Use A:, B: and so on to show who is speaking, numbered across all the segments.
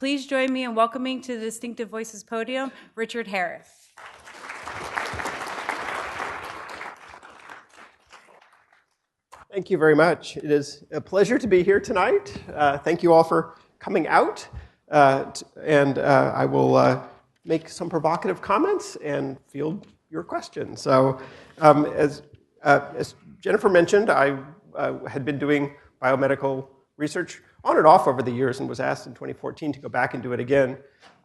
A: Please join me in welcoming to the Distinctive Voices podium, Richard Harris.
B: Thank you very much. It is a pleasure to be here tonight. Thank you all for coming out. I will make some provocative comments and field your questions. So as Jennifer mentioned, I had been doing biomedical research on and off over the years and was asked in 2014 to go back and do it again.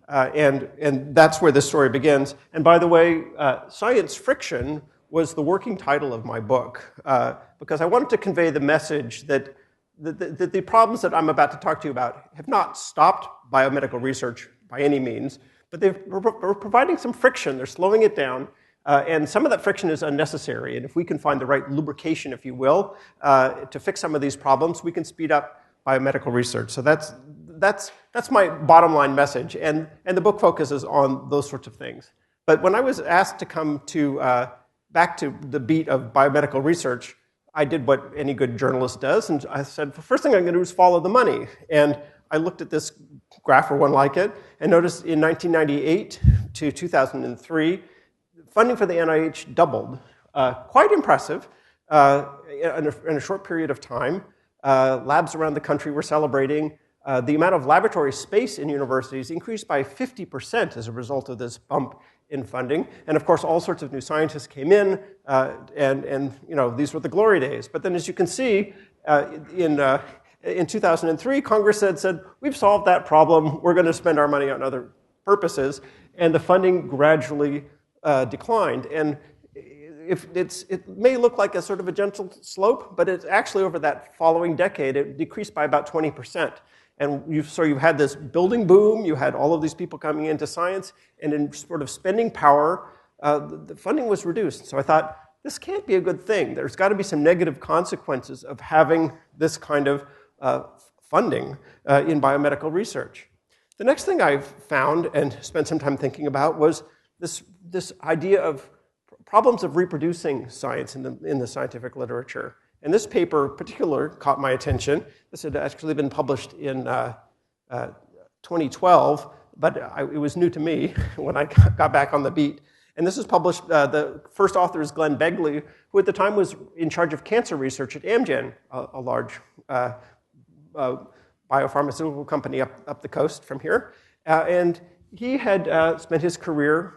B: And that's where this story begins. And by the way, Science Friction was the working title of my book, because I wanted to convey the message that the problems that I'm about to talk to you about have not stopped biomedical research by any means, but they're providing some friction. They're slowing it down, and some of that friction is unnecessary. And if we can find the right lubrication, if you will, to fix some of these problems, we can speed up biomedical research. So that's my bottom line message, and the book focuses on those sorts of things. But when I was asked to come to back to the beat of biomedical research, I did what any good journalist does, and I said, the first thing I'm going to do is follow the money. And I looked at this graph or one like it, and noticed in 1998 to 2003, funding for the NIH doubled. Quite impressive in a short period of time. Labs around the country were celebrating. The amount of laboratory space in universities increased by 50% as a result of this bump in funding. And of course, all sorts of new scientists came in, and you know, these were the glory days. But then as you can see, in 2003, Congress said, we've solved that problem. We're going to spend our money on other purposes. And the funding gradually declined. And it may look like a sort of a gentle slope, but it's actually over that following decade, it decreased by about 20%. And you've had this building boom, you had all of these people coming into science, and in sort of spending power, the funding was reduced. So I thought, this can't be a good thing. There's got to be some negative consequences of having this kind of funding in biomedical research. The next thing I've found and spent some time thinking about was this idea of problems of reproducing science in the scientific literature. And this paper in particular caught my attention. This had actually been published in 2012, but it was new to me when I got back on the beat. And this was published, the first author is Glenn Begley, who at the time was in charge of cancer research at Amgen, a large biopharmaceutical company up the coast from here. And he had spent his career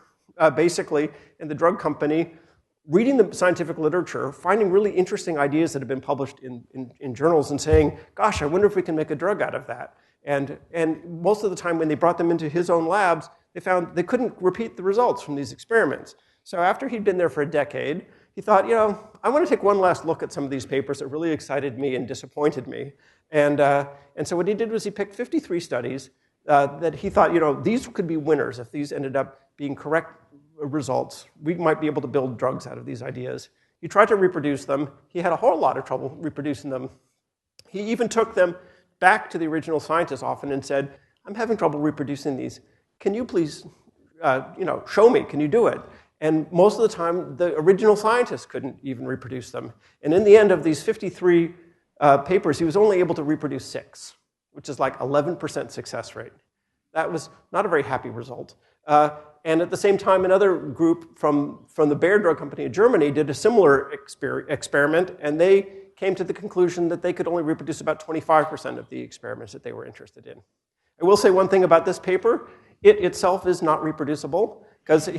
B: basically in the drug company, reading the scientific literature, finding really interesting ideas that have been published in journals and saying, gosh, I wonder if we can make a drug out of that. And most of the time when they brought them into his own labs, they found they couldn't repeat the results from these experiments. So after he'd been there for a decade, he thought, you know, I want to take one last look at some of these papers that really excited me and disappointed me. And so what he did was he picked 53 studies that he thought, you know, these could be winners if these ended up being correct results. We might be able to build drugs out of these ideas. He tried to reproduce them. He had a whole lot of trouble reproducing them. He even took them back to the original scientists often and said, I'm having trouble reproducing these. Can you please, show me? Can you do it? And most of the time, the original scientists couldn't even reproduce them. And in the end of these 53 papers, he was only able to reproduce 6, which is like 11% success rate. That was not a very happy result. And at the same time, another group from the Bayer Drug Company in Germany did a similar experiment, and they came to the conclusion that they could only reproduce about 25% of the experiments that they were interested in. I will say one thing about this paper. It itself is not reproducible, because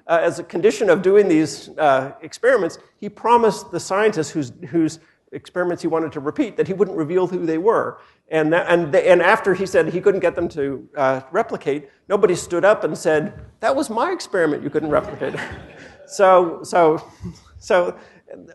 B: as a condition of doing these experiments, he promised the scientists whose experiments he wanted to repeat that he wouldn't reveal who they were. And after he said he couldn't get them to replicate, nobody stood up and said, that was my experiment you couldn't replicate. So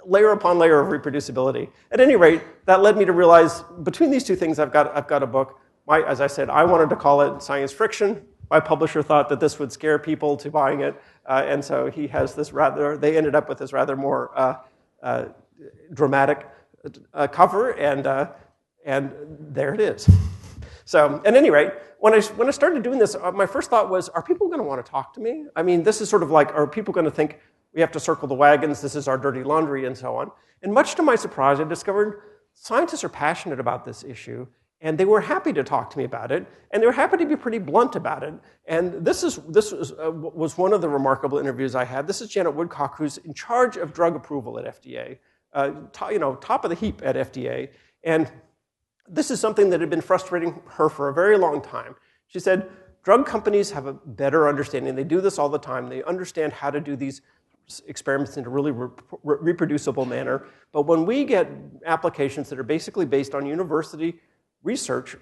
B: layer upon layer of reproducibility. At any rate, that led me to realize between these two things, I've got a book. As I said, I wanted to call it Science Friction. My publisher thought that this would scare people to buying it. And so he has this they ended up with this rather more dramatic cover, and there it is. So at any rate, when I started doing this, my first thought was, are people going to want to talk to me? I mean, this is sort of like, are people going to think we have to circle the wagons, this is our dirty laundry, and so on? And much to my surprise, I discovered scientists are passionate about this issue, And they were happy to talk to me about it, and they were happy to be pretty blunt about it. And this was one of the remarkable interviews I had. This is Janet Woodcock, who's in charge of drug approval at FDA, top of the heap at FDA. And this is something that had been frustrating her for a very long time. She said, drug companies have a better understanding. They do this all the time. They understand how to do these experiments in a really reproducible manner. But when we get applications that are basically based on university research,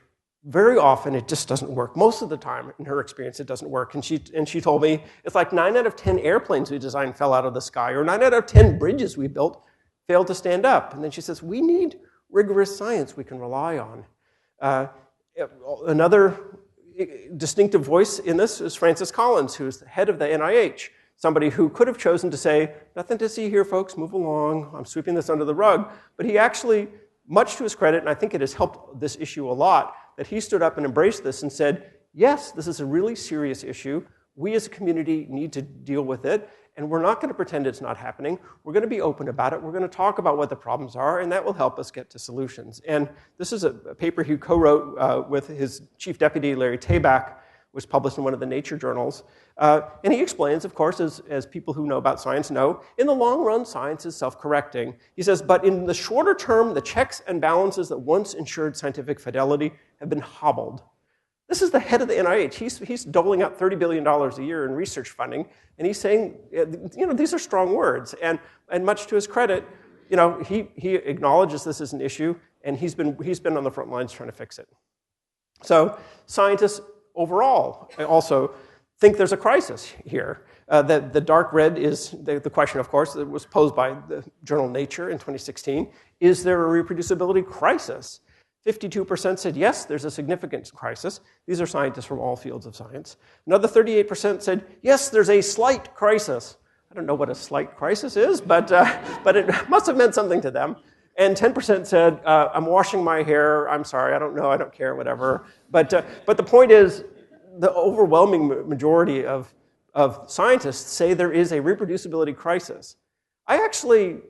B: very often it just doesn't work. Most of the time, in her experience, it doesn't work. And she told me it's like 9 out of 10 airplanes we designed fell out of the sky, or 9 out of 10 bridges we built failed to stand up. And then she says, we need rigorous science we can rely on. Another distinctive voice in this is Francis Collins, who's the head of the NIH, somebody who could have chosen to say, nothing to see here, folks, move along, I'm sweeping this under the rug. But he actually, much to his credit, and I think it has helped this issue a lot, that he stood up and embraced this and said, yes, this is a really serious issue. We as a community need to deal with it, and we're not going to pretend it's not happening. We're going to be open about it. We're going to talk about what the problems are, and that will help us get to solutions. And this is a paper he co-wrote with his chief deputy, Larry Tabak, was published in one of the Nature journals. And he explains, of course, as people who know about science know, in the long run, science is self-correcting. He says, but in the shorter term, the checks and balances that once ensured scientific fidelity have been hobbled. This is the head of the NIH. He's doling out $30 billion a year in research funding, and he's saying, these are strong words. And much to his credit, he acknowledges this as an issue, and he's been on the front lines trying to fix it. So scientists overall also think there's a crisis here. The dark red is the question, of course, that was posed by the journal Nature in 2016. Is there a reproducibility crisis? 52% said, yes, there's a significant crisis. These are scientists from all fields of science. Another 38% said, yes, there's a slight crisis. I don't know what a slight crisis is, but it must have meant something to them. And 10% said, I'm washing my hair, I'm sorry, I don't know, I don't care, whatever. But the point is, the overwhelming majority of scientists say there is a reproducibility crisis. I actually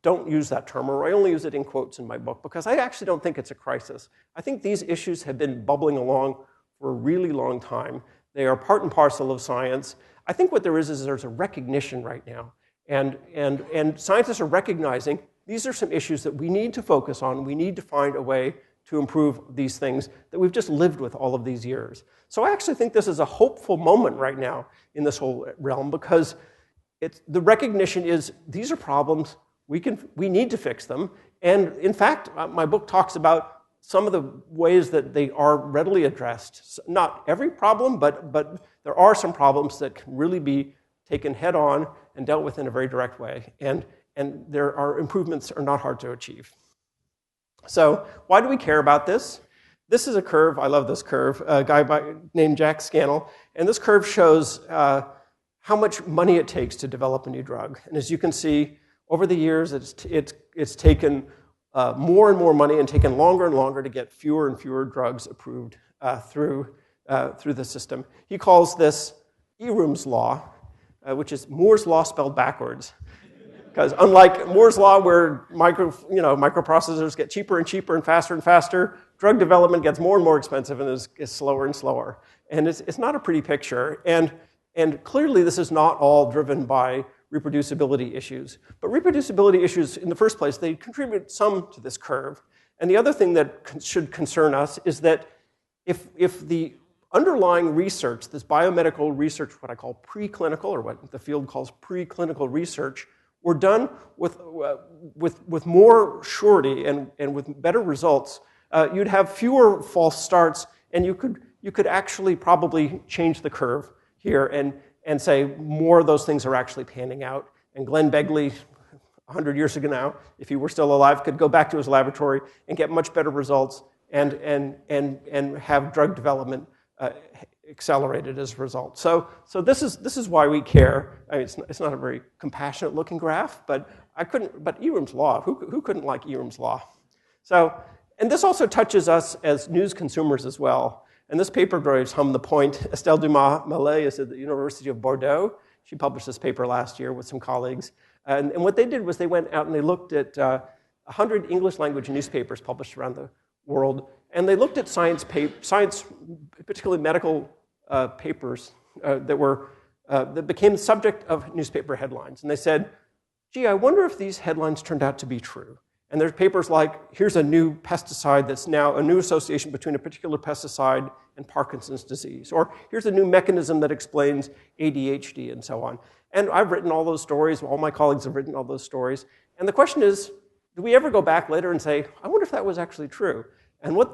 B: don't use that term, or I only use it in quotes in my book, because I actually don't think it's a crisis. I think these issues have been bubbling along for a really long time. They are part and parcel of science. I think what there is there's a recognition right now. And scientists are recognizing these are some issues that we need to focus on. We need to find a way to improve these things that we've just lived with all of these years. So I actually think this is a hopeful moment right now in this whole realm, because the recognition is these are problems. We need to fix them. And in fact, my book talks about some of the ways that they are readily addressed. Not every problem, but there are some problems that can really be taken head on and dealt with in a very direct way. And there are improvements that are not hard to achieve. So why do we care about this? This is a curve. I love this curve. A guy named Jack Scannell. And this curve shows how much money it takes to develop a new drug. And as you can see, over the years, it's taken more and more money and taken longer and longer to get fewer and fewer drugs approved through the system. He calls this Eroom's law, which is Moore's law spelled backwards. Because unlike Moore's law, where microprocessors get cheaper and cheaper and faster, drug development gets more and more expensive and is slower and slower. And it's not a pretty picture. And clearly, this is not all driven by reproducibility issues. But reproducibility issues, in the first place, they contribute some to this curve. And the other thing that should concern us is that if the underlying research, this biomedical research, what I call preclinical, or what the field calls preclinical research, were done with more surety and with better results, you'd have fewer false starts, and you could actually probably change the curve here and say more of those things are actually panning out. And Glenn Begley, 100 years ago now, if he were still alive, could go back to his laboratory and get much better results and have drug development accelerated as a result. So this is why we care. I mean, it's not a very compassionate looking graph, but Eroom's law, who couldn't like Eroom's law? So, and this also touches us as news consumers as well. And this paper drives home the point. Estelle Dumas-Mallet is at the University of Bordeaux. She published this paper last year with some colleagues. And what they did was they went out and they looked at 100 English language newspapers published around the world, and they looked at science, particularly medical papers that became the subject of newspaper headlines. And they said, gee, I wonder if these headlines turned out to be true. And there's papers like, here's a new pesticide that's now a new association between a particular pesticide and Parkinson's disease. Or here's a new mechanism that explains ADHD and so on. And I've written all those stories. All my colleagues have written all those stories. And the question is, do we ever go back later and say, I wonder if that was actually true? And what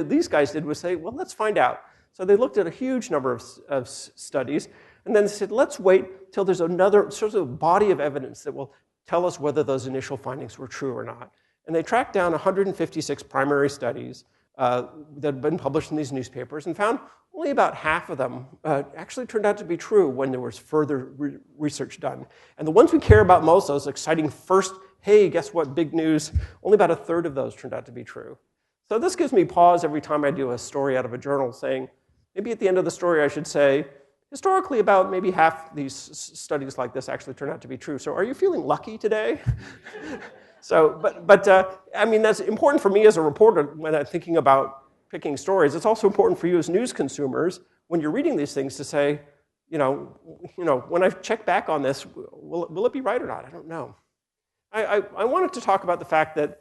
B: these guys did was say, well, let's find out. So they looked at a huge number of studies, and then they said, let's wait till there's another sort of body of evidence that will tell us whether those initial findings were true or not. And they tracked down 156 primary studies that had been published in these newspapers and found only about half of them actually turned out to be true when there was further research done. And the ones we care about most, those exciting first, hey, guess what, big news, only about a third of those turned out to be true. So this gives me pause every time I do a story out of a journal saying, maybe at the end of the story I should say, historically, about maybe half these studies like this actually turn out to be true. So are you feeling lucky today? I mean, that's important for me as a reporter when I'm thinking about picking stories. It's also important for you as news consumers when you're reading these things to say, when I check back on this, will it be right or not? I don't know. I wanted to talk about the fact that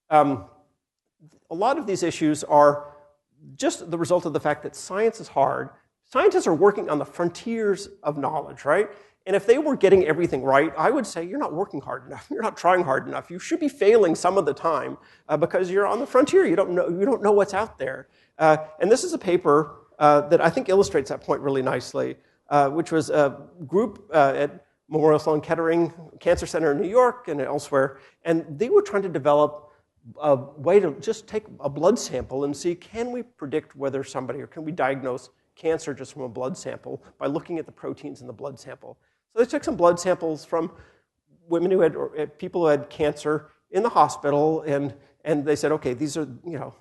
B: a lot of these issues are just the result of the fact that science is hard. Scientists are working on the frontiers of knowledge, right? And if they were getting everything right, I would say you're not working hard enough. You're not trying hard enough. You should be failing some of the time because you're on the frontier. You don't know what's out there. And this is a paper that I think illustrates that point really nicely, which was a group at Memorial Sloan Kettering Cancer Center in New York and elsewhere, and they were trying to develop a way to just take a blood sample and see, can we predict whether somebody, or can we diagnose cancer just from a blood sample by looking at the proteins in the blood sample. So they took some blood samples from women who had, people who had cancer in the hospital, and they said, okay, these are,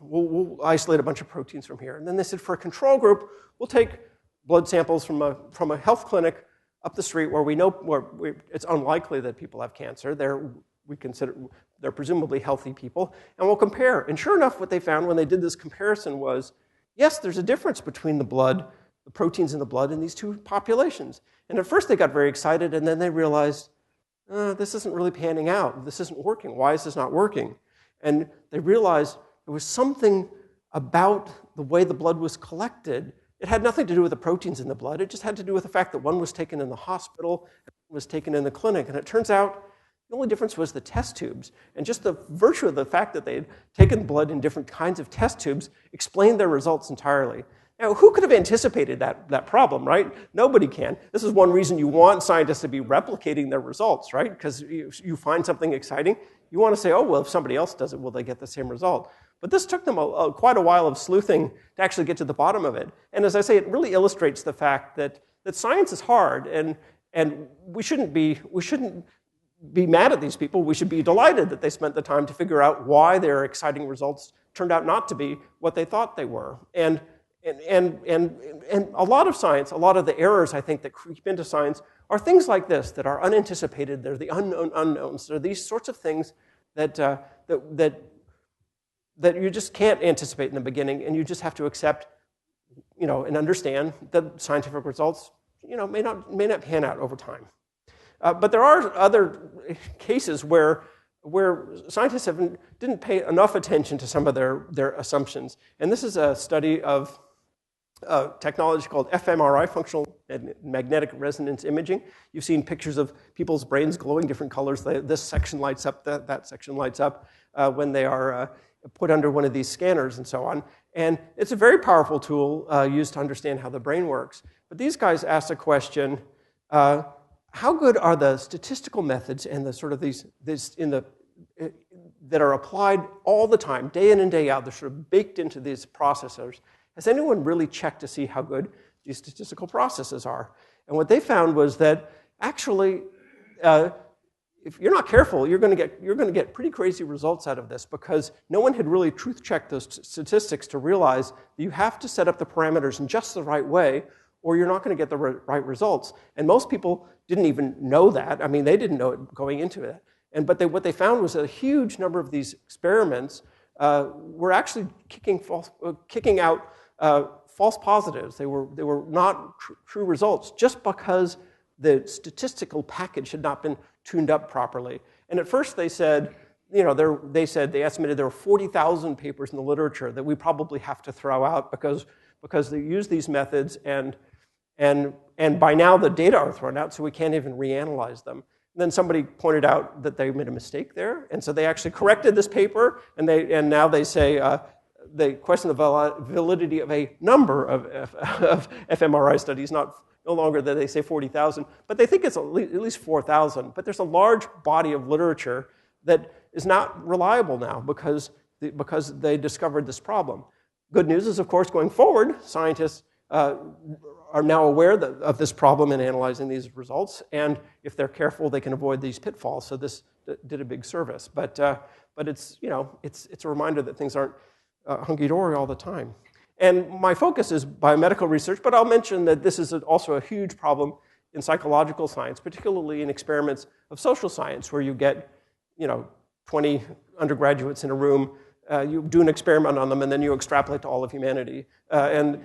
B: we'll isolate a bunch of proteins from here. And then they said, for a control group, we'll take blood samples from a health clinic up the street where we know it's unlikely that people have cancer. They're presumably healthy people, and we'll compare. And sure enough, what they found when they did this comparison was, yes, there's a difference between the proteins in the blood in these two populations. And at first they got very excited, and then they realized, this isn't really panning out. This isn't working. Why is this not working? And they realized there was something about the way the blood was collected. It had nothing to do with the proteins in the blood. It just had to do with the fact that one was taken in the hospital and one was taken in the clinic. And it turns out the only difference was the test tubes. And just the virtue of the fact that they had taken blood in different kinds of test tubes explained their results entirely. Now, who could have anticipated that problem, right? Nobody can. This is one reason you want scientists to be replicating their results, right? Because you find something exciting, you want to say, oh, well, if somebody else does it, will they get the same result? But this took them quite a while of sleuthing to actually get to the bottom of it. And as I say, it really illustrates the fact that science is hard, and we shouldn't be mad at these people. We should be delighted that they spent the time to figure out why their exciting results turned out not to be what they thought they were. And a lot of science, a lot of the errors, I think, that creep into science are things like this that are unanticipated. They're the unknown unknowns. They're these sorts of things that you just can't anticipate in the beginning, and you just have to accept, and understand that scientific results, may not pan out over time. But there are other cases where scientists didn't pay enough attention to some of their assumptions. And this is a study of technology called fMRI, functional magnetic resonance imaging. You've seen pictures of people's brains glowing different colors. This section lights up, that section lights up when they are put under one of these scanners and so on. And it's a very powerful tool used to understand how the brain works. But these guys asked a question, how good are the statistical methods and the sort of that are applied all the time, day in and day out, they're sort of baked into these processors. Has anyone really checked to see how good these statistical processes are? And what they found was that actually, if you're not careful, you're going to get pretty crazy results out of this, because no one had really truth-checked those statistics to realize that you have to set up the parameters in just the right way, or you're not going to get the right results. And most people didn't even know that. I mean, they didn't know it going into it. But what they found was that a huge number of these experiments were actually kicking out false positives. They were not true results just because the statistical package had not been tuned up properly. And at first they said, they estimated there were 40,000 papers in the literature that we probably have to throw out because they use these methods, and by now the data are thrown out, so we can't even reanalyze them. And then somebody pointed out that they made a mistake there, and so they actually corrected this paper, and now they say they question the validity of a number of fMRI studies, no longer that they say 40,000, but they think it's at least 4,000. But there's a large body of literature that is not reliable now because they discovered this problem. Good news is, of course, going forward, scientists are now aware of this problem in analyzing these results, and if they're careful, they can avoid these pitfalls. So this did a big service, but it's it's a reminder that things aren't hunky-dory all the time. And my focus is biomedical research, but I'll mention that this is also a huge problem in psychological science, particularly in experiments of social science, where you get 20 undergraduates in a room. You do an experiment on them, and then you extrapolate to all of humanity. And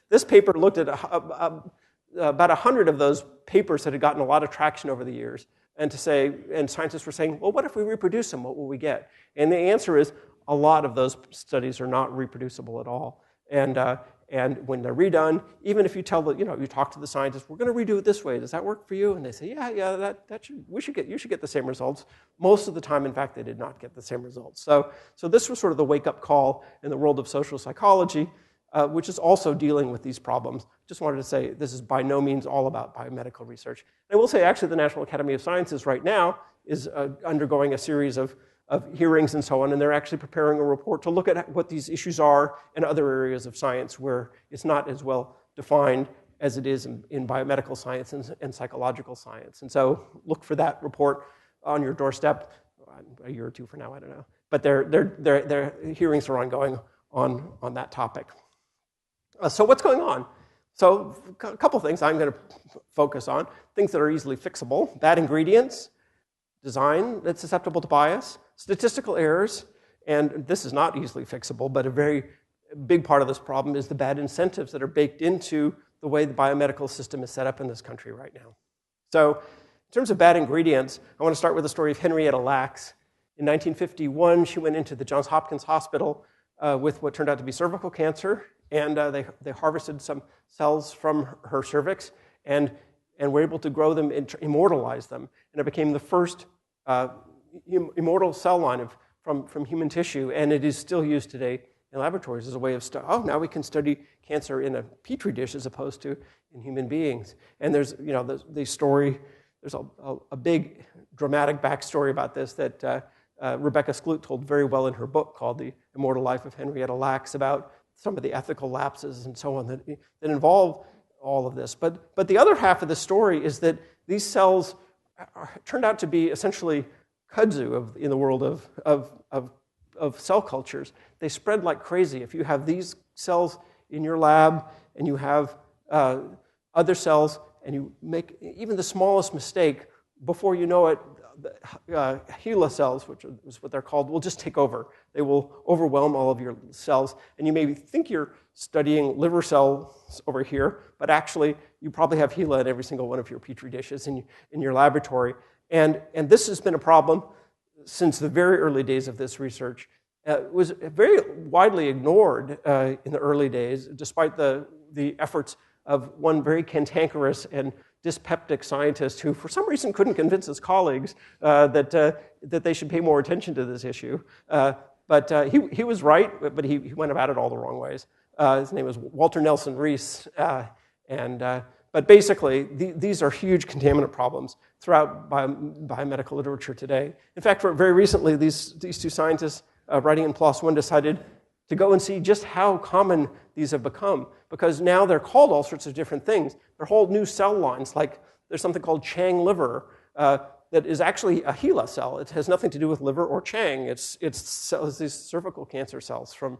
B: this paper looked at about 100 of those papers that had gotten a lot of traction over the years, and scientists were saying, well, what if we reproduce them? What will we get? And the answer is a lot of those studies are not reproducible at all. And when they're redone, even if you you talk to the scientists, we're going to redo it this way. Does that work for you? And they say, yeah, you should get the same results. Most of the time, in fact, they did not get the same results. So this was sort of the wake-up call in the world of social psychology, which is also dealing with these problems. Just wanted to say this is by no means all about biomedical research. And I will say, actually, the National Academy of Sciences right now is undergoing a series of hearings and so on, and they're actually preparing a report to look at what these issues are in other areas of science where it's not as well defined as it is in biomedical science and psychological science. And so look for that report on your doorstep a year or two from now, I don't know. But their hearings are ongoing on that topic. So what's going on? So a couple things I'm going to focus on. Things that are easily fixable: bad ingredients, design that's susceptible to bias, statistical errors, and this is not easily fixable, but a very big part of this problem is the bad incentives that are baked into the way the biomedical system is set up in this country right now. So in terms of bad ingredients, I want to start with the story of Henrietta Lacks. In 1951, she went into the Johns Hopkins Hospital with what turned out to be cervical cancer, and they harvested some cells from her cervix and were able to grow them and immortalize them. And it became the first immortal cell line from human tissue, and it is still used today in laboratories as a way of now we can study cancer in a petri dish as opposed to in human beings. And there's the story. There's a big dramatic backstory about this that Rebecca Skloot told very well in her book called The Immortal Life of Henrietta Lacks, about some of the ethical lapses and so on that involve all of this. But the other half of the story is that these cells turned out to be essentially kudzu in the world of cell cultures. They spread like crazy. If you have these cells in your lab and you have other cells and you make even the smallest mistake, before you know it, HeLa cells, which is what they're called, will just take over. They will overwhelm all of your cells, and you maybe think you're studying liver cells over here, but actually you probably have HeLa in every single one of your petri dishes in your laboratory. And this has been a problem since the very early days of this research. It was very widely ignored in the early days, despite the efforts of one very cantankerous and dyspeptic scientist who, for some reason, couldn't convince his colleagues that they should pay more attention to this issue. But he was right, but he went about it all the wrong ways. His name was Walter Nelson Rees. But basically, these are huge contaminant problems throughout biomedical literature today. In fact, very recently, these two scientists writing in PLOS One decided to go and see just how common these have become, because now they're called all sorts of different things. They're whole new cell lines, like there's something called Chang liver that is actually a HeLa cell. It has nothing to do with liver or Chang. It's these cervical cancer cells from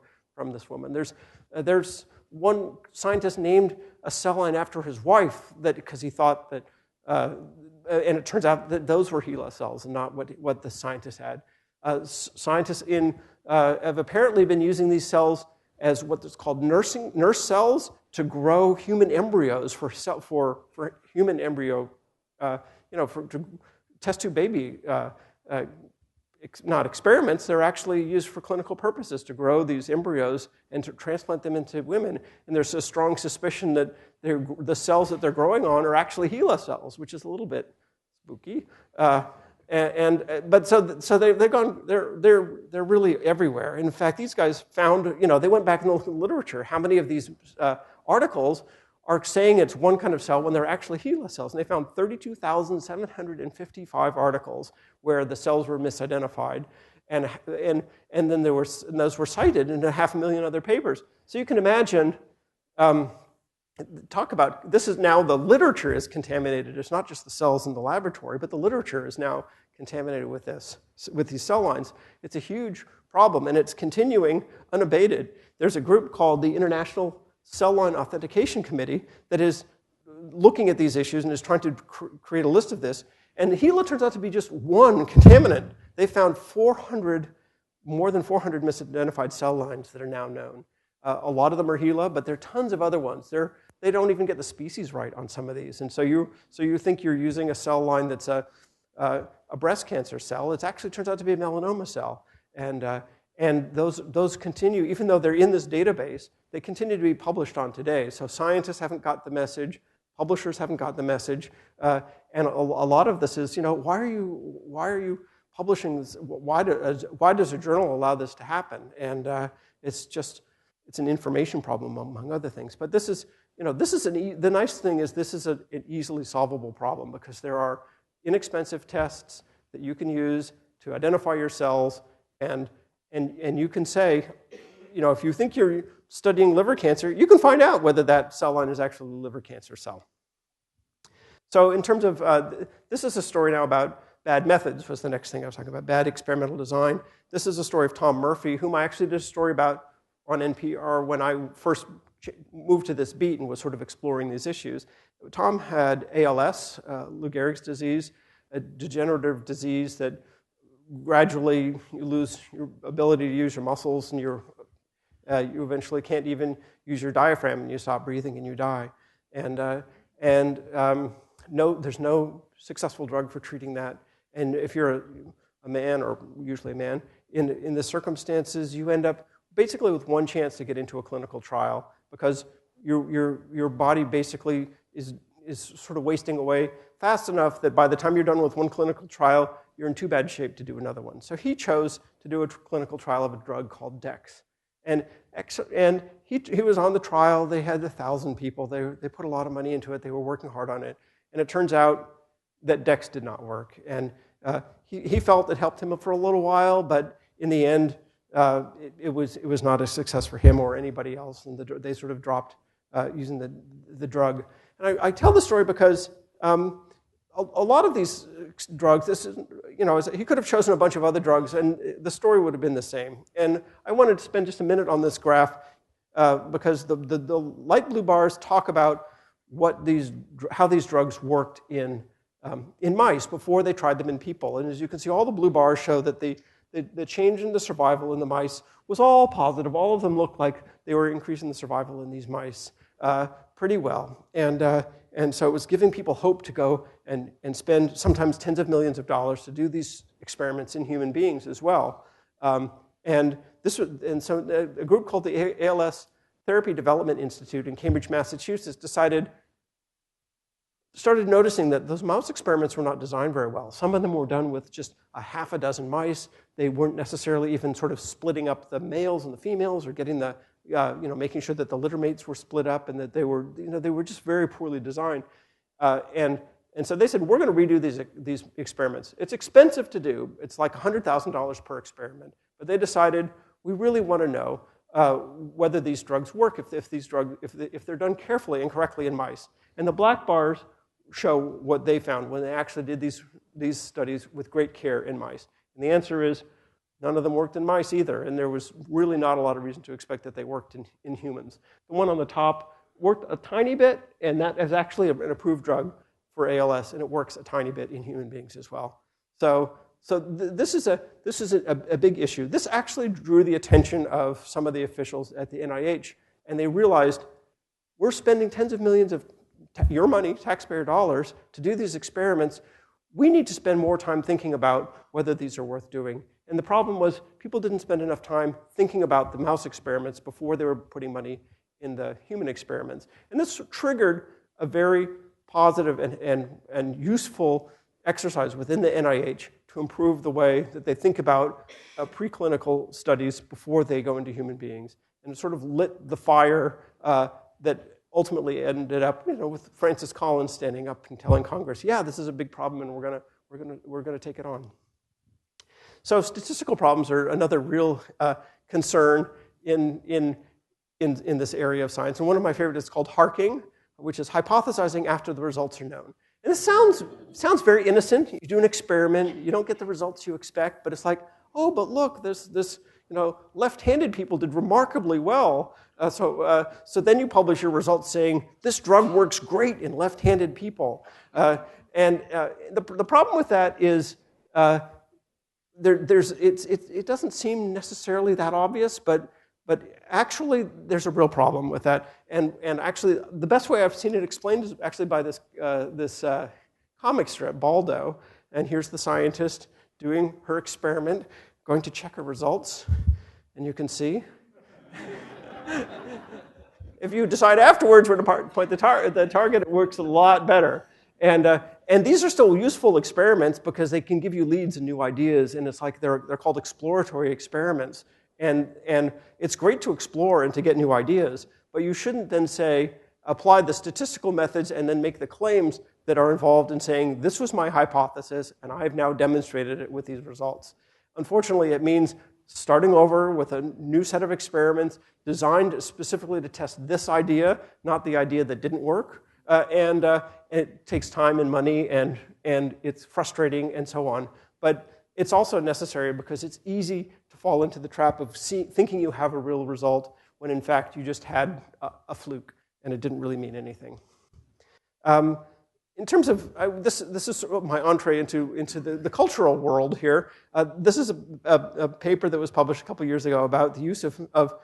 B: this woman. There's one scientist named a cell line after his wife because he thought that, and it turns out that those were HeLa cells and not what the scientist had. Scientists have apparently been using these cells as what is called nurse cells to grow human embryos for human embryo, to test tube baby. Not experiments, they're actually used for clinical purposes to grow these embryos and to transplant them into women. And there's a strong suspicion that the cells that they're growing on are actually HeLa cells, which is a little bit spooky. But they're really everywhere. In fact, these guys found, they went back and looked at the literature. How many of these articles are saying it's one kind of cell when they're actually HeLa cells? And they found 32,755 articles where the cells were misidentified, and then those were cited in 500,000 other papers. So you can imagine. Talk about, this is now the literature is contaminated. It's not just the cells in the laboratory, but the literature is now contaminated with these cell lines. It's a huge problem, and it's continuing unabated. There's a group called the International Cell Line Authentication Committee that is looking at these issues and is trying to create a list of this. And HeLa turns out to be just one contaminant. They found more than 400 misidentified cell lines that are now known. A lot of them are HeLa, but there are tons of other ones. They don't even get the species right on some of these. And so you think you're using a cell line that's a breast cancer cell. It actually turns out to be a melanoma cell. And those continue, even though they're in this database, they continue to be published on today. So scientists haven't got the message. Publishers haven't got the message. And a lot of this is, why are you publishing this? Why does a journal allow this to happen? And it's an information problem among other things. But this is, the nice thing is this is an easily solvable problem because there are inexpensive tests that you can use to identify your cells, and you can say, if you think you're studying liver cancer, you can find out whether that cell line is actually a liver cancer cell. So in terms of, this is a story now about bad methods was the next thing I was talking about, bad experimental design. This is a story of Tom Murphy, whom I actually did a story about on NPR when I first moved to this beat and was sort of exploring these issues. Tom had ALS, Lou Gehrig's disease, a degenerative disease that gradually you lose your ability to use your muscles, and you eventually can't even use your diaphragm, and you stop breathing and you die. There's no successful drug for treating that. And if you're a man, or usually a man, in the circumstances, you end up basically with one chance to get into a clinical trial because your body basically is sort of wasting away fast enough that by the time you're done with one clinical trial, you're in too bad shape to do another one. So he chose to do a clinical trial of a drug called Dex. And he was on the trial. They had 1,000 people. They put a lot of money into it. They were working hard on it. And it turns out that Dex did not work. And he felt it helped him for a little while, but in the end, it was not a success for him or anybody else, and they sort of dropped using the drug. And I tell the story because a lot of these drugs, he could have chosen a bunch of other drugs, and the story would have been the same. And I wanted to spend just a minute on this graph because the light blue bars talk about how these drugs worked in mice before they tried them in people. And as you can see, all the blue bars show that the change in the survival in the mice was all positive. All of them looked like they were increasing the survival in these mice pretty well. And so it was giving people hope to go and spend sometimes tens of millions of dollars to do these experiments in human beings as well. So a group called the ALS Therapy Development Institute in Cambridge, Massachusetts started noticing that those mouse experiments were not designed very well. Some of them were done with just a half a dozen mice. They weren't necessarily even sort of splitting up the males and the females or getting making sure that the litter mates were split up, and that they were just very poorly designed. And so they said, we're going to redo these experiments. It's expensive to do. It's like $100,000 per experiment. But they decided, we really want to know whether these drugs work, if they're done carefully and correctly in mice. And the black bars show what they found when they actually did these studies with great care in mice. And the answer is none of them worked in mice either, and there was really not a lot of reason to expect that they worked in humans. The one on the top worked a tiny bit, and that is actually an approved drug for ALS, and it works a tiny bit in human beings as well. So this is a big issue. This actually drew the attention of some of the officials at the NIH, and they realized we're spending tens of millions of your money, taxpayer dollars, to do these experiments. We need to spend more time thinking about whether these are worth doing. And the problem was people didn't spend enough time thinking about the mouse experiments before they were putting money in the human experiments. And this triggered a very positive and useful exercise within the NIH to improve the way that they think about preclinical studies before they go into human beings. And it sort of lit the fire that ultimately ended up, with Francis Collins standing up and telling Congress, yeah, this is a big problem and we're gonna take it on. So statistical problems are another real concern in this area of science. And one of my favorites is called harking, which is hypothesizing after the results are known. And this sounds very innocent. You do an experiment, you don't get the results you expect, but it's like, oh, but look, this left-handed people did remarkably well. So then you publish your results saying, this drug works great in left-handed people. The problem with that is it doesn't seem necessarily that obvious, but actually there's a real problem with that. And actually, the best way I've seen it explained is actually by this comic strip, Baldo. And here's the scientist doing her experiment, going to check her results. And you can see, if you decide afterwards where to point the target, it works a lot better. And these are still useful experiments because they can give you leads and new ideas. And it's like they're called exploratory experiments. And it's great to explore and to get new ideas, but you shouldn't then say, apply the statistical methods and then make the claims that are involved in saying, this was my hypothesis, and I've now demonstrated it with these results. Unfortunately, it means starting over with a new set of experiments designed specifically to test this idea, not the idea that didn't work. And it takes time and money, and it's frustrating and so on. But it's also necessary because it's easy to fall into the trap of thinking you have a real result when in fact you just had a fluke and it didn't really mean anything. In terms of, this is sort of my entree into the cultural world here. This is a paper that was published a couple years ago about the use of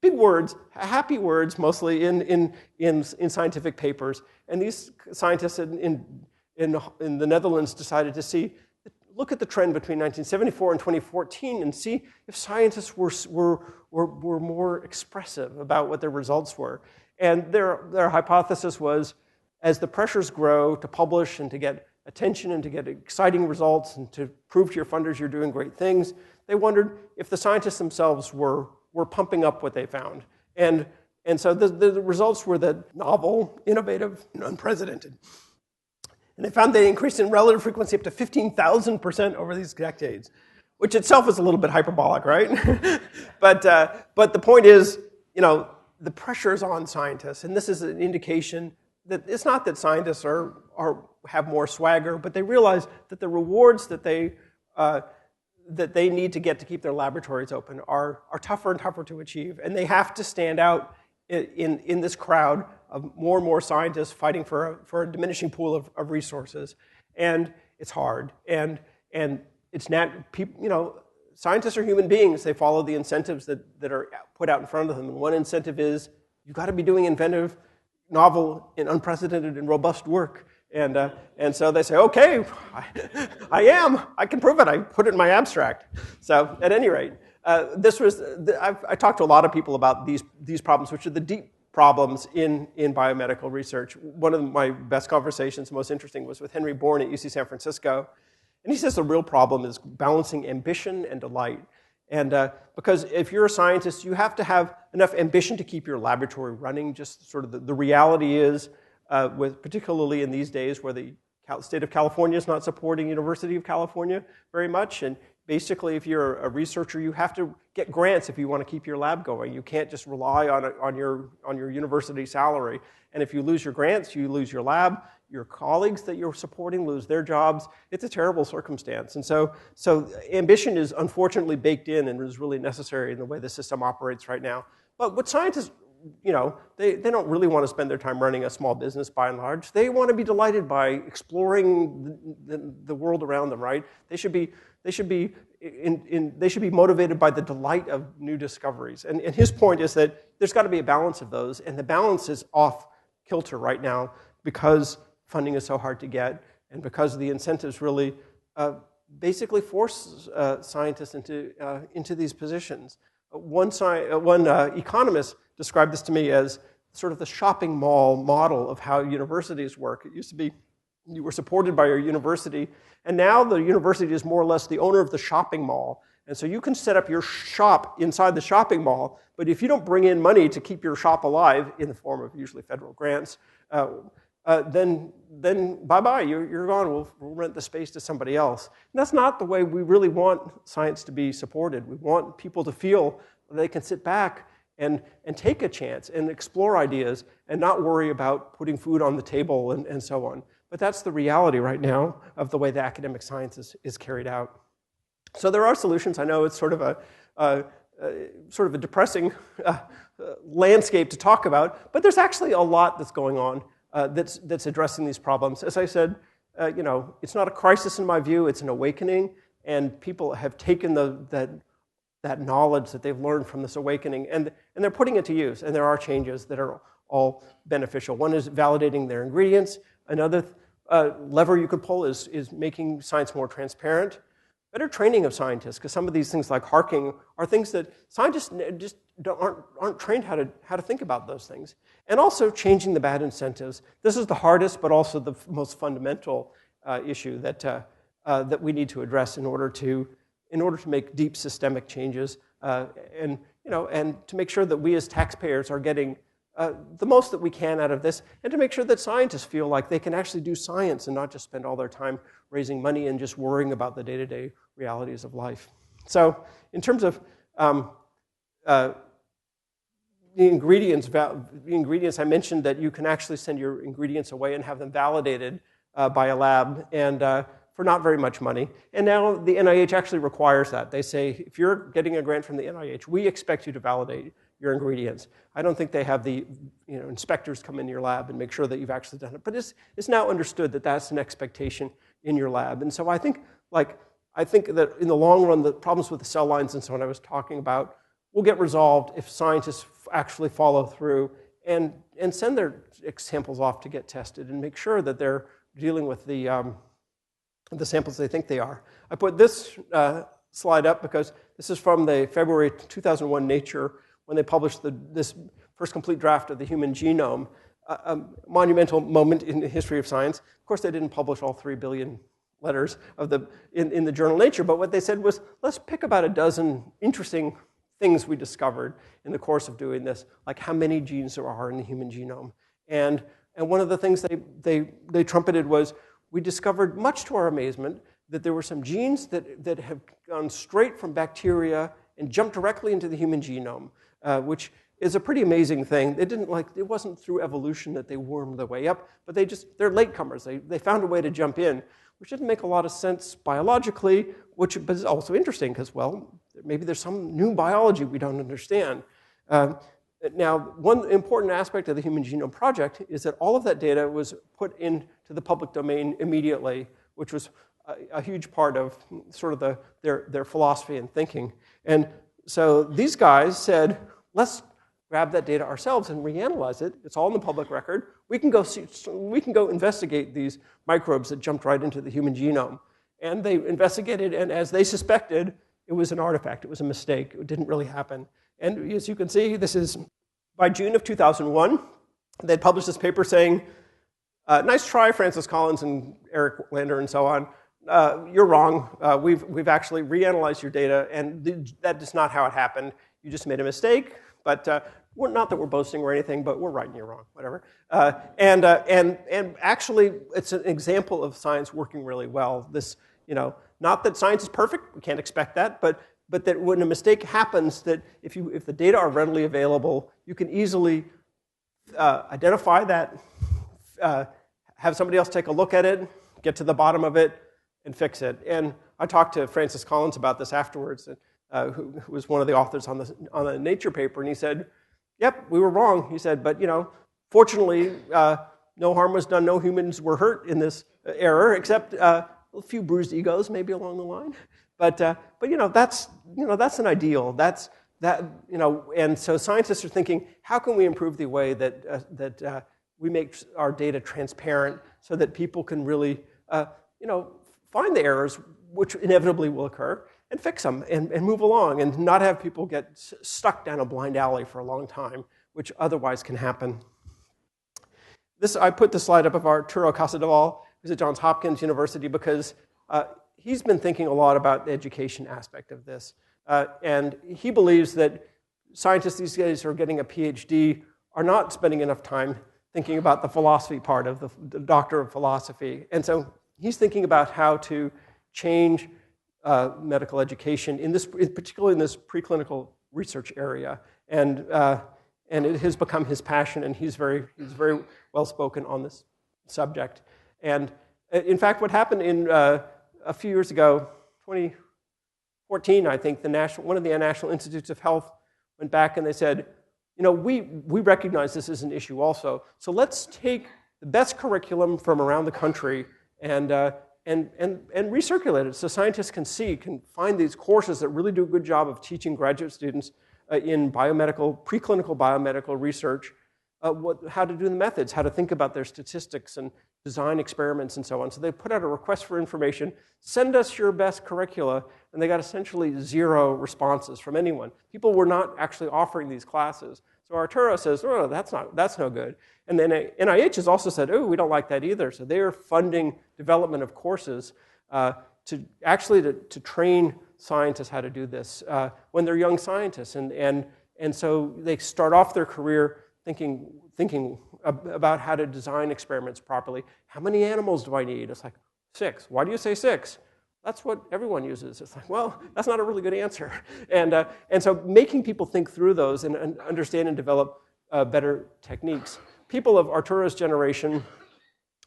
B: big words, happy words mostly in scientific papers. And these scientists in the Netherlands decided to look at the trend between 1974 and 2014 and see if scientists were more expressive about what their results were. And their hypothesis was, as the pressures grow to publish and to get attention and to get exciting results and to prove to your funders you're doing great things, they wondered if the scientists themselves were pumping up what they found. And so the results were that novel, innovative, and unprecedented. And they found they increased in relative frequency up to 15,000% over these decades, which itself is a little bit hyperbolic, right? But the point is, the pressure is on scientists, and this is an indication that it's not that scientists have more swagger, but they realize that the rewards that they need to get to keep their laboratories open are tougher and tougher to achieve, and they have to stand out in this crowd of more and more scientists fighting for a diminishing pool of resources. And it's hard. And it's not, scientists are human beings. They follow the incentives that are put out in front of them. And one incentive is, you've got to be doing inventive, novel, and unprecedented and robust work. And so they say, okay, I am. I can prove it. I put it in my abstract. So at any rate, I talked to a lot of people about these problems, which are the deep problems in biomedical research. One of my best conversations, most interesting, was with Henry Bourne at UC San Francisco. And he says the real problem is balancing ambition and delight. And because if you're a scientist, you have to have enough ambition to keep your laboratory running. Just sort of the reality is, particularly in these days where the state of California is not supporting University of California very much. And basically, if you're a researcher, you have to get grants if you want to keep your lab going. You can't just rely on your university salary. And if you lose your grants, you lose your lab. Your colleagues that you're supporting lose their jobs. It's a terrible circumstance. And so ambition is unfortunately baked in and is really necessary in the way the system operates right now. But what scientists they don't really want to spend their time running a small business by and large. They want to be delighted by exploring the world around them, right? They should be motivated by the delight of new discoveries. And his point is that there's got to be a balance of those, and the balance is off kilter right now because funding is so hard to get, and because the incentives really basically force scientists into these positions. One economist described this to me as sort of the shopping mall model of how universities work. It used to be you were supported by your university, and now the university is more or less the owner of the shopping mall. And so you can set up your shop inside the shopping mall, but if you don't bring in money to keep your shop alive in the form of usually federal grants, then bye-bye, you're gone. We'll rent the space to somebody else. And that's not the way we really want science to be supported. We want people to feel they can sit back and take a chance and explore ideas and not worry about putting food on the table and so on. But that's the reality right now of the way the academic science is carried out. So there are solutions. I know it's sort of a depressing landscape to talk about, but there's actually a lot that's going on that's addressing these problems. As I said, it's not a crisis in my view, it's an awakening, and people have taken that knowledge that they've learned from this awakening, and they're putting it to use, and there are changes that are all beneficial. One is validating their ingredients. Another lever you could pull is making science more transparent. Better training of scientists, because some of these things like harking are things that scientists just aren't trained how to think about those things. And also changing the bad incentives. This is the hardest, but also the most fundamental issue that we need to address in order to make deep systemic changes, and to make sure that we as taxpayers are getting the most that we can out of this, and to make sure that scientists feel like they can actually do science and not just spend all their time raising money and just worrying about the day-to-day realities of life. So in terms of the ingredients, I mentioned that you can actually send your ingredients away and have them validated by a lab, and for not very much money. And now the NIH actually requires that. They say, if you're getting a grant from the NIH, we expect you to validate your ingredients. I don't think they have the inspectors come in your lab and make sure that you've actually done it. But it's now understood that that's an expectation in your lab. And so I think that in the long run, the problems with the cell lines and so on I was talking about will get resolved if scientists actually follow through and send their samples off to get tested and make sure that they're dealing with the samples they think they are. I put this slide up because this is from the February 2001 Nature, when they published this first complete draft of the human genome, a monumental moment in the history of science. Of course, they didn't publish all 3 billion letters in the journal Nature, but what they said was, let's pick about a dozen interesting things we discovered in the course of doing this, like how many genes there are in the human genome. And one of the things they trumpeted was, we discovered, much to our amazement, that there were some genes that have gone straight from bacteria and jumped directly into the human genome, which is a pretty amazing thing. It wasn't through evolution that they wormed their way up, but they're latecomers. They found a way to jump in, which didn't make a lot of sense biologically, but is also interesting because, well, maybe there's some new biology we don't understand. Now, one important aspect of the Human Genome Project is that all of that data was put into the public domain immediately, which was a huge part of sort of their philosophy and thinking. And so these guys said, let's grab that data ourselves and reanalyze it. It's all in the public record. We can go investigate these microbes that jumped right into the human genome. And they investigated, and as they suspected, it was an artifact. It was a mistake. It didn't really happen. And as you can see, this is by June of 2001. They'd published this paper saying, nice try, Francis Collins and Eric Lander and so on. You're wrong. We've actually reanalyzed your data, and that is not how it happened. You just made a mistake, but not that we're boasting or anything, but we're right and you're wrong, whatever. And actually, it's an example of science working really well. This, not that science is perfect, we can't expect that, but that when a mistake happens, that if the data are readily available, you can easily identify that, have somebody else take a look at it, get to the bottom of it, and fix it. And I talked to Francis Collins about this afterwards, who was one of the authors on the Nature paper, and he said, yep, we were wrong, he said, but fortunately, no harm was done, no humans were hurt in this error, except a few bruised egos maybe along the line. But that's an ideal. And so scientists are thinking, how can we improve the way that we make our data transparent so that people can really find the errors which inevitably will occur and fix them and move along and not have people get stuck down a blind alley for a long time, which otherwise can happen. I put the slide up of Arturo Casadevall, who's at Johns Hopkins University, because he's been thinking a lot about the education aspect of this. And he believes that scientists these days who are getting a PhD are not spending enough time thinking about the philosophy part of the doctor of philosophy. And so he's thinking about how to change medical education, particularly in this preclinical research area. And it has become his passion, and he's very well spoken on this subject. And in fact, what happened in a few years ago, 2014, I think, one of the National Institutes of Health went back and they said, we recognize this is an issue also, so let's take the best curriculum from around the country and recirculate it so scientists can find these courses that really do a good job of teaching graduate students in preclinical biomedical research, how to do the methods, how to think about their statistics and design experiments and so on. So they put out a request for information, send us your best curricula, and they got essentially 0 responses from anyone. People were not actually offering these classes. So Arturo says, oh, that's no good. And then NIH has also said, oh, we don't like that either. So they are funding development of courses to train scientists how to do this when they're young scientists. And so they start off their career thinking about how to design experiments properly. How many animals do I need? It's like, 6. Why do you say 6? That's what everyone uses. It's like, well, that's not a really good answer. And so making people think through those and understand and develop better techniques. People of Arturo's generation,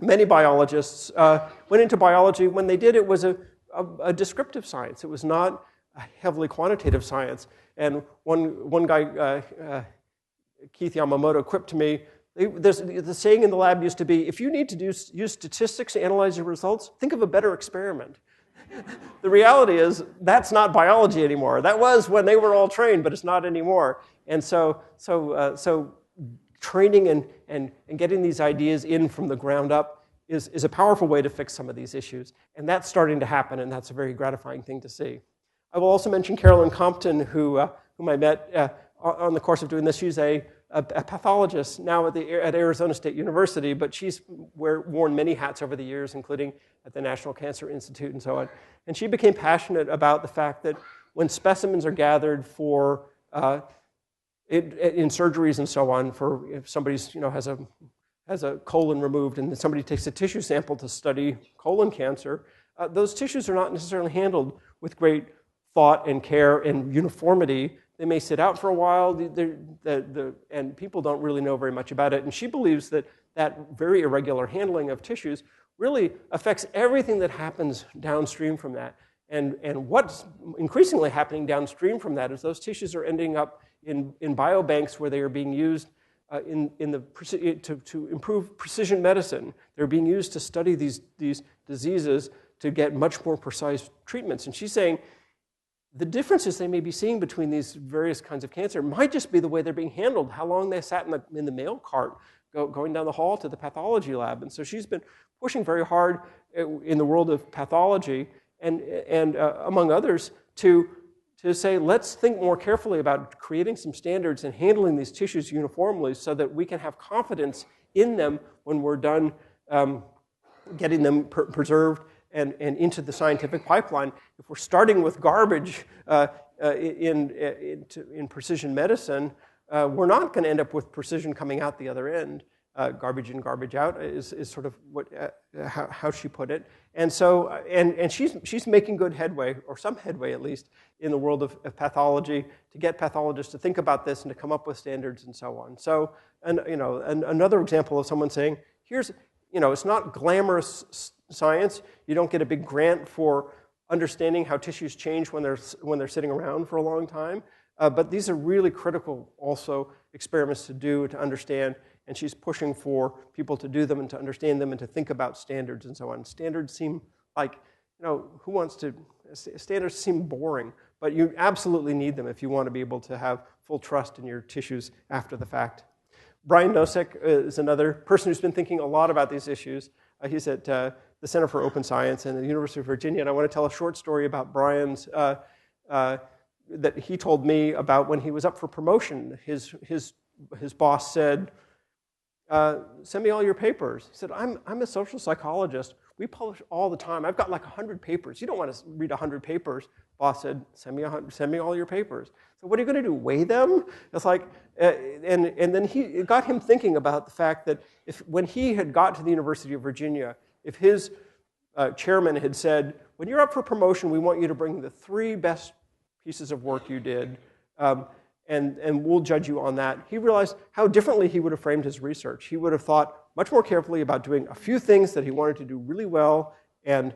B: many biologists, went into biology. When they did, it was a descriptive science. It was not a heavily quantitative science. And one guy, Keith Yamamoto, quipped to me, the saying in the lab used to be, if you need to use statistics to analyze your results, think of a better experiment. The reality is that's not biology anymore. That was when they were all trained, but it's not anymore. And so training and getting these ideas in from the ground up is a powerful way to fix some of these issues. And that's starting to happen, and that's a very gratifying thing to see. I will also mention Carolyn Compton, whom I met on the course of doing this. She's a pathologist now at Arizona State University, but she's worn many hats over the years, including at the National Cancer Institute and so on. And she became passionate about the fact that when specimens are gathered for in surgeries and so on, for if somebody's has a colon removed and somebody takes a tissue sample to study colon cancer, those tissues are not necessarily handled with great thought and care and uniformity. They may sit out for a while, and people don't really know very much about it. And she believes that very irregular handling of tissues really affects everything that happens downstream from that. And what's increasingly happening downstream from that is those tissues are ending up in biobanks where they are being used to improve precision medicine. They're being used to study these diseases to get much more precise treatments. And she's saying, the differences they may be seeing between these various kinds of cancer might just be the way they're being handled, how long they sat in the mail cart going down the hall to the pathology lab. And so she's been pushing very hard in the world of pathology and among others to say, let's think more carefully about creating some standards and handling these tissues uniformly so that we can have confidence in them when we're done getting them preserved and into the scientific pipeline. If we're starting with garbage in precision medicine, we're not going to end up with precision coming out the other end. Garbage in, garbage out is sort of how she put it. And so, and she's making good headway, or some headway at least, in the world of pathology to get pathologists to think about this and to come up with standards and so on. So, another example of someone saying, here's, it's not glamorous science. You don't get a big grant for understanding how tissues change when they're sitting around for a long time. But these are really critical also experiments to do, to understand, and she's pushing for people to do them and to understand them and to think about standards and so on. Standards seem like, who wants to, standards seem boring, but you absolutely need them if you want to be able to have full trust in your tissues after the fact. Brian Nosek is another person who's been thinking a lot about these issues. He's at the Center for Open Science in the University of Virginia, and I want to tell a short story about Brian's, that he told me about when he was up for promotion. His boss said, send me all your papers. He said, I'm a social psychologist. We publish all the time. I've got like 100 papers. You don't want to read 100 papers. Boss said, send me all your papers. So what are you going to do, weigh them? It's like, and then it got him thinking about the fact that when he had got to the University of Virginia, if his chairman had said, when you're up for promotion, we want you to bring the 3 best pieces of work you did, and we'll judge you on that. He realized how differently he would have framed his research. He would have thought much more carefully about doing a few things that he wanted to do really well and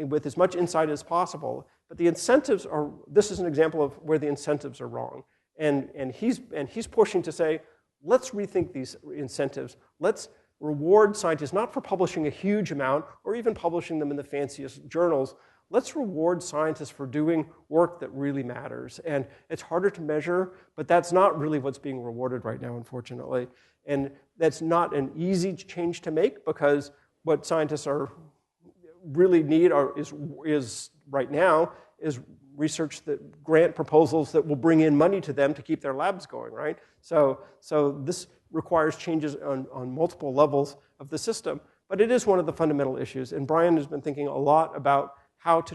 B: with as much insight as possible. But the incentives are, this is an example of where the incentives are wrong. And he's pushing to say, let's rethink these incentives. Let's reward scientists, not for publishing a huge amount or even publishing them in the fanciest journals. Let's reward scientists for doing work that really matters. And it's harder to measure, but that's not really what's being rewarded right now, unfortunately. And that's not an easy change to make, because what scientists really need is right now is research, that grant proposals that will bring in money to them to keep their labs going, right? So this requires changes on multiple levels of the system. But it is one of the fundamental issues. And Brian has been thinking a lot about how to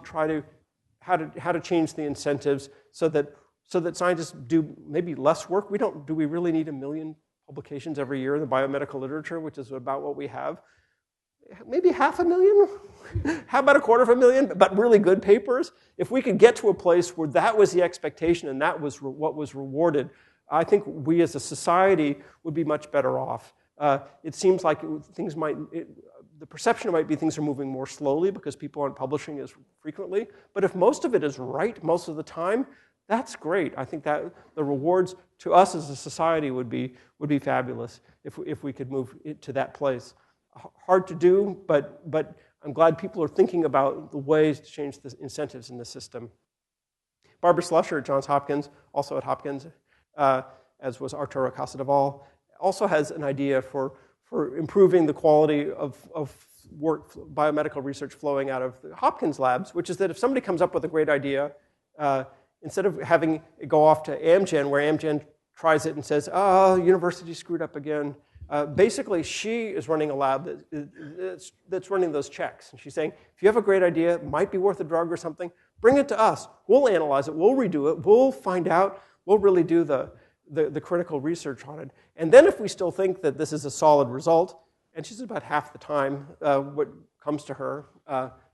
B: change the incentives so that scientists do maybe less work. Do we really need 1 million publications every year in the biomedical literature, which is about what we have? Maybe 500,000? How about 250,000? But really good papers? If we could get to a place where that was the expectation and that was what was rewarded, I think we as a society would be much better off. It seems like the perception might be things are moving more slowly because people aren't publishing as frequently. But if most of it is right most of the time, that's great. I think that the rewards to us as a society would be fabulous if we could move it to that place. Hard to do, but I'm glad people are thinking about the ways to change the incentives in the system. Barbara Slusher at Johns Hopkins, also at Hopkins, as was Arturo Casadevall, also has an idea for improving the quality of work, biomedical research flowing out of the Hopkins labs, which is that if somebody comes up with a great idea, instead of having it go off to Amgen, where Amgen tries it and says, oh, university screwed up again, basically she is running a lab that's running those checks. And she's saying, if you have a great idea, it might be worth a drug or something, bring it to us. We'll analyze it, we'll redo it, we'll find out, we'll really do the critical research on it. And then if we still think that this is a solid result, and she's about half the time what comes to her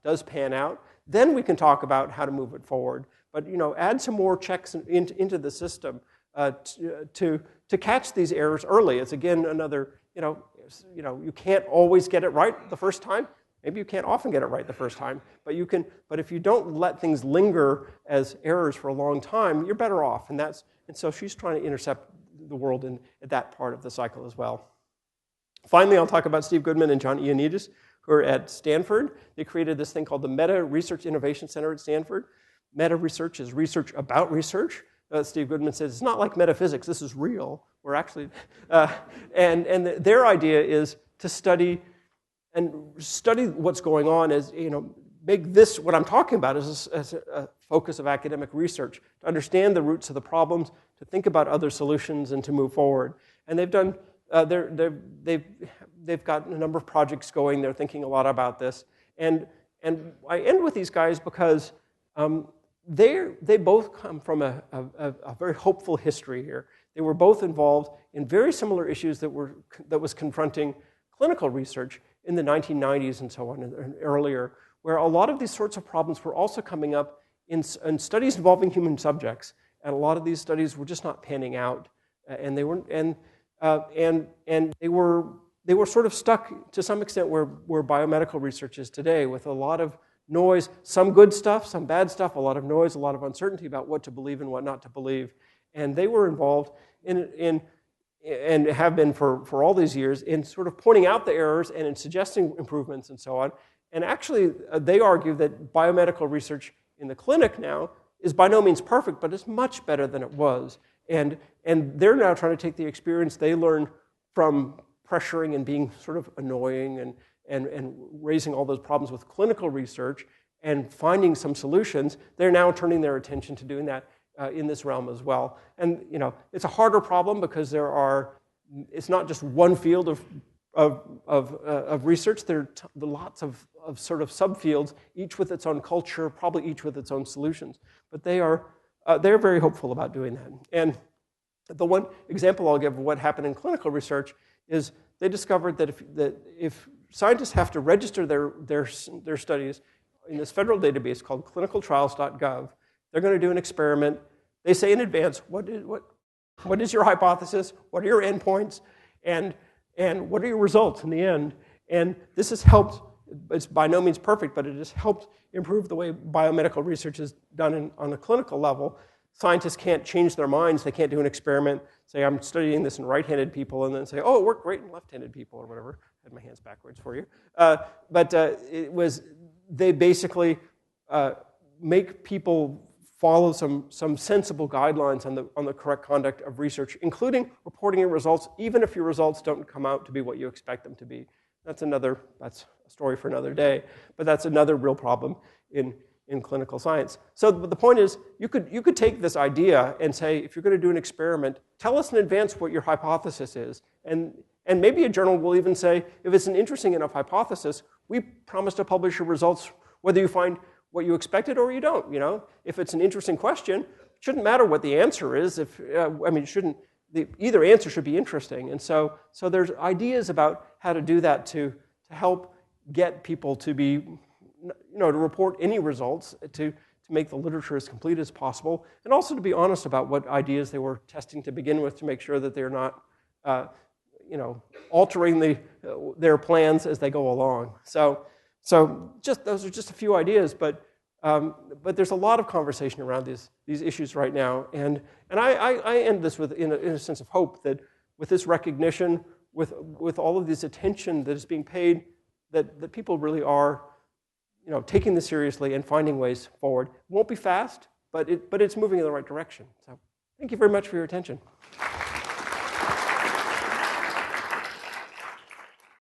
B: does pan out, then we can talk about how to move it forward. But add some more checks into the system to catch these errors early. It's again another, you can't always get it right the first time. Maybe you can't often get it right the first time, but you can. But if you don't let things linger as errors for a long time, you're better off. And so she's trying to intercept the world at that part of the cycle as well. Finally, I'll talk about Steve Goodman and John Ioannidis, who are at Stanford. They created this thing called the Meta Research Innovation Center at Stanford. Meta research is research about research. Steve Goodman says, it's not like metaphysics, this is real. We're actually, and their idea is to study what's going on as, make this, what I'm talking about as a focus of academic research, to understand the roots of the problems, to think about other solutions, and to move forward. And they've done, they've got a number of projects going, they're thinking a lot about this. And I end with these guys because they both come from a very hopeful history here. They were both involved in very similar issues that was confronting clinical research in the 1990s and so on and earlier, where a lot of these sorts of problems were also coming up in studies involving human subjects, and a lot of these studies were just not panning out, and they were sort of stuck to some extent where biomedical research is today, with a lot of noise, some good stuff, some bad stuff, a lot of noise, a lot of uncertainty about what to believe and what not to believe. And they were involved in and have been for all these years in sort of pointing out the errors and in suggesting improvements and so on. And actually, they argue that biomedical research in the clinic now is by no means perfect, but it's much better than it was. And they're now trying to take the experience they learned from pressuring and being sort of annoying and raising all those problems with clinical research and finding some solutions. They're now turning their attention to doing that in this realm as well. And it's a harder problem because it's not just one field of research. There are lots of sort of subfields, each with its own culture, probably each with its own solutions. But they're very hopeful about doing that. And the one example I'll give of what happened in clinical research is they discovered that if scientists have to register their studies in this federal database called clinicaltrials.gov, they're going to do an experiment. They say in advance, what is your hypothesis? What are your endpoints? And what are your results in the end? And this has helped. It's by no means perfect, but it has helped improve the way biomedical research is done on a clinical level. Scientists can't change their minds. They can't do an experiment, say, I'm studying this in right-handed people, and then say, oh, it worked great in left-handed people, or whatever. I had my hands backwards for you. They basically make people follow some sensible guidelines on the correct conduct of research, including reporting your results, even if your results don't come out to be what you expect them to be. That's a story for another day, but that's another real problem in clinical science. So the point is, you could take this idea and say, if you're going to do an experiment, tell us in advance what your hypothesis is. And maybe a journal will even say, if it's an interesting enough hypothesis, we promise to publish your results whether you find what you expected or you don't. If it's an interesting question, it shouldn't matter what the answer is. Either answer should be interesting. And so there's ideas about how to do that to help get people to be, to report any results, to make the literature as complete as possible, and also to be honest about what ideas they were testing to begin with to make sure that they're not, altering their plans as they go along. So those are just a few ideas, but there's a lot of conversation around these issues right now, and I end this in a sense of hope that with this recognition, with all of this attention that is being paid, that people really are, taking this seriously and finding ways forward. It won't be fast, but it's moving in the right direction. So thank you very much for your attention.